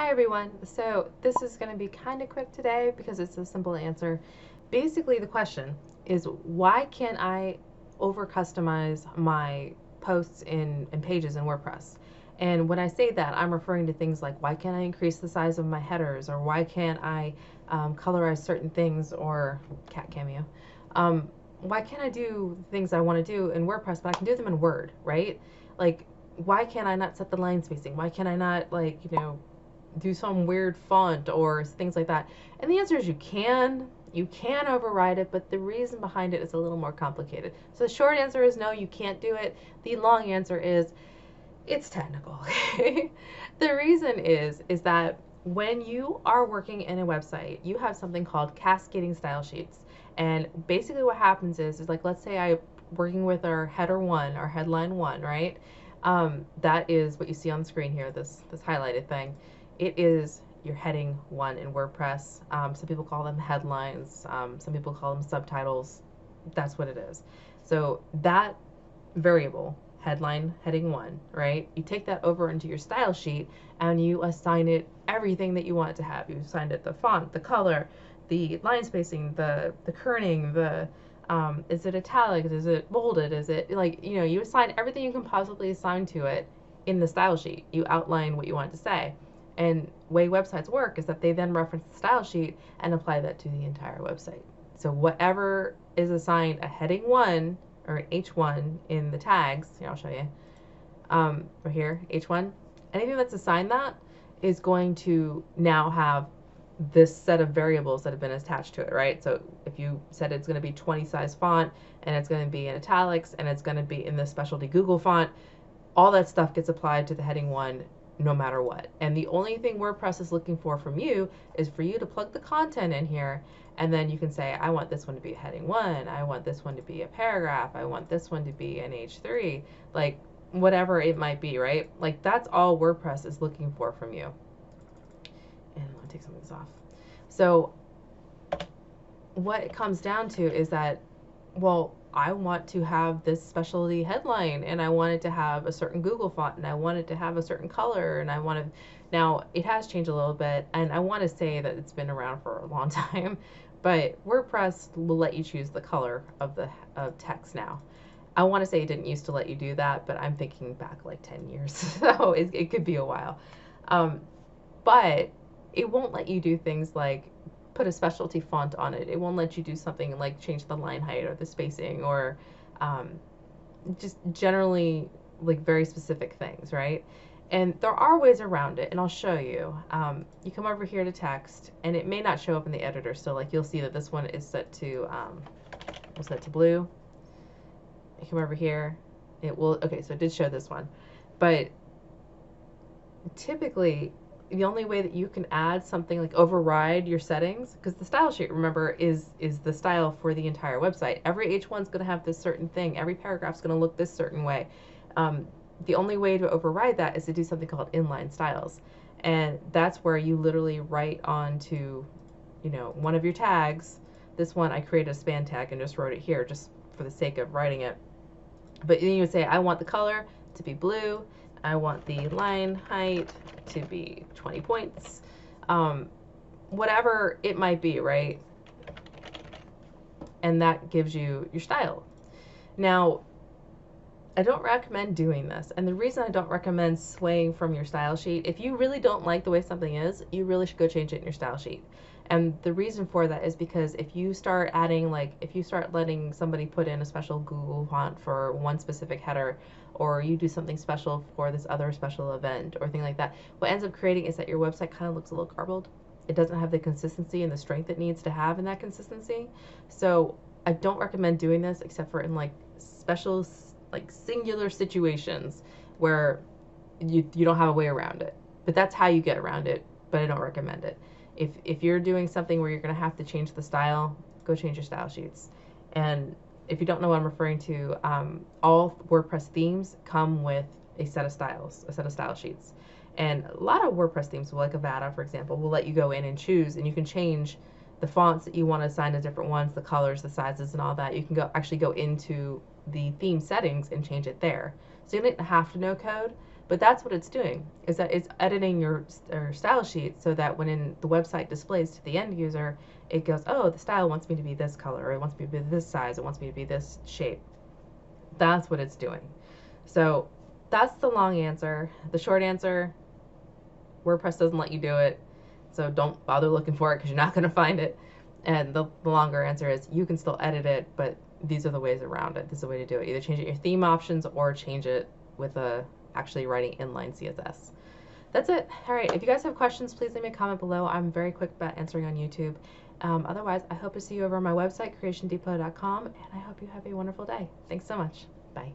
Hi everyone. So this is going to be kind of quick today because it's a simple answer. Basically, the question is why can't I over customize my posts and pages in WordPress? And when I say that, I'm referring to things like why can't I increase the size of my headers, or why can't I colorize certain things, or cat cameo. Why can't I do things I want to do in WordPress, but I can do them in Word, right? Like, why can't I not set the line spacing? Why can't I not, like, do some weird font or things like that? And the answer is you can. You can override it, but the reason behind it is a little more complicated. So the short answer is no, you can't do it. The long answer is it's technical. Okay? The reason is that when you are working in a website, you have something called Cascading Style Sheets. And basically what happens is like, let's say I'm working with our header one, our headline one, right? That is what you see on the screen here, this highlighted thing. It is your heading one in WordPress. Some people call them headlines. Some people call them subtitles. That's what it is. So that variable, headline, heading one, right? You take that over into your style sheet and you assign it everything that you want it to have. You assigned it the font, the color, the line spacing, the kerning, the is it italic? Is it bolded? Is it like, you assign everything you can possibly assign to it in the style sheet. You outline what you want it to say. And way websites work is that they then reference the style sheet and apply that to the entire website. So whatever is assigned a heading one or an H1 in the tags, here I'll show you, right here, H1, anything that's assigned that is going to now have this set of variables that have been attached to it, right? So if you said it's going to be 20 size font and it's going to be in italics and it's going to be in the specialty Google font, all that stuff gets applied to the heading one no matter what. And the only thing WordPress is looking for from you is for you to plug the content in here, and then you can say, I want this one to be a heading one, I want this one to be a paragraph, I want this one to be an H3, like whatever it might be, right? Like that's all WordPress is looking for from you. And let me take some of this off. So what it comes down to is that, well, I want to have this specialty headline and I want it to have a certain Google font and I want it to have a certain color and I want to, now it has changed a little bit and I want to say that it's been around for a long time, but WordPress will let you choose the color of the text now. I want to say it didn't used to let you do that, but I'm thinking back like 10 years, so it could be a while. But it won't let you do things like put a specialty font on it. It won't let you do something like change the line height or the spacing or just generally like very specific things, right? And there are ways around it, and I'll show you. You come over here to text, and it may not show up in the editor, so like you'll see that this one is set to blue. You come over here, it will, okay, so it did show this one, but typically the only way that you can add something like override your settings, because the style sheet, remember, is the style for the entire website. Every H1 is going to have this certain thing. Every paragraph is going to look this certain way. The only way to override that is to do something called inline styles. And that's where you literally write onto, one of your tags. This one, I created a span tag and just wrote it here just for the sake of writing it. But then you would say, I want the color to be blue. I want the line height to be 20 points, whatever it might be, right? And that gives you your style. Now, I don't recommend doing this. And the reason I don't recommend swaying from your style sheet, if you really don't like the way something is, you really should go change it in your style sheet. And the reason for that is because if you start adding, like, if you start letting somebody put in a special Google font for one specific header, or you do something special for this other special event or thing like that, what ends up creating is that your website kind of looks a little garbled. It doesn't have the consistency and the strength it needs to have in that consistency. So I don't recommend doing this except for in like special, like singular situations where you don't have a way around it. But that's how you get around it, but I don't recommend it. If you're doing something where you're going to have to change the style, go change your style sheets. And if you don't know what I'm referring to, all WordPress themes come with a set of styles, a set of style sheets. And a lot of WordPress themes, like Avada, for example, will let you go in and choose, and you can change the fonts that you want to assign to different ones, the colors, the sizes, and all that. You can actually go into the theme settings and change it there. So you don't have to know code, But that's what it's doing, is that it's editing your style sheet so that when the website displays to the end user, it goes, oh, the style wants me to be this color, or it wants me to be this size, it wants me to be this shape. That's what it's doing. So that's the long answer. The short answer, WordPress doesn't let you do it, so don't bother looking for it because you're not going to find it. And the longer answer is you can still edit it, but these are the ways around it. This is the way to do it. Either change it in your theme options or change it with actually writing inline CSS. That's it. All right. If you guys have questions, please leave me a comment below. I'm very quick about answering on YouTube. Otherwise, I hope to see you over on my website, creationdepot.com, and I hope you have a wonderful day. Thanks so much. Bye.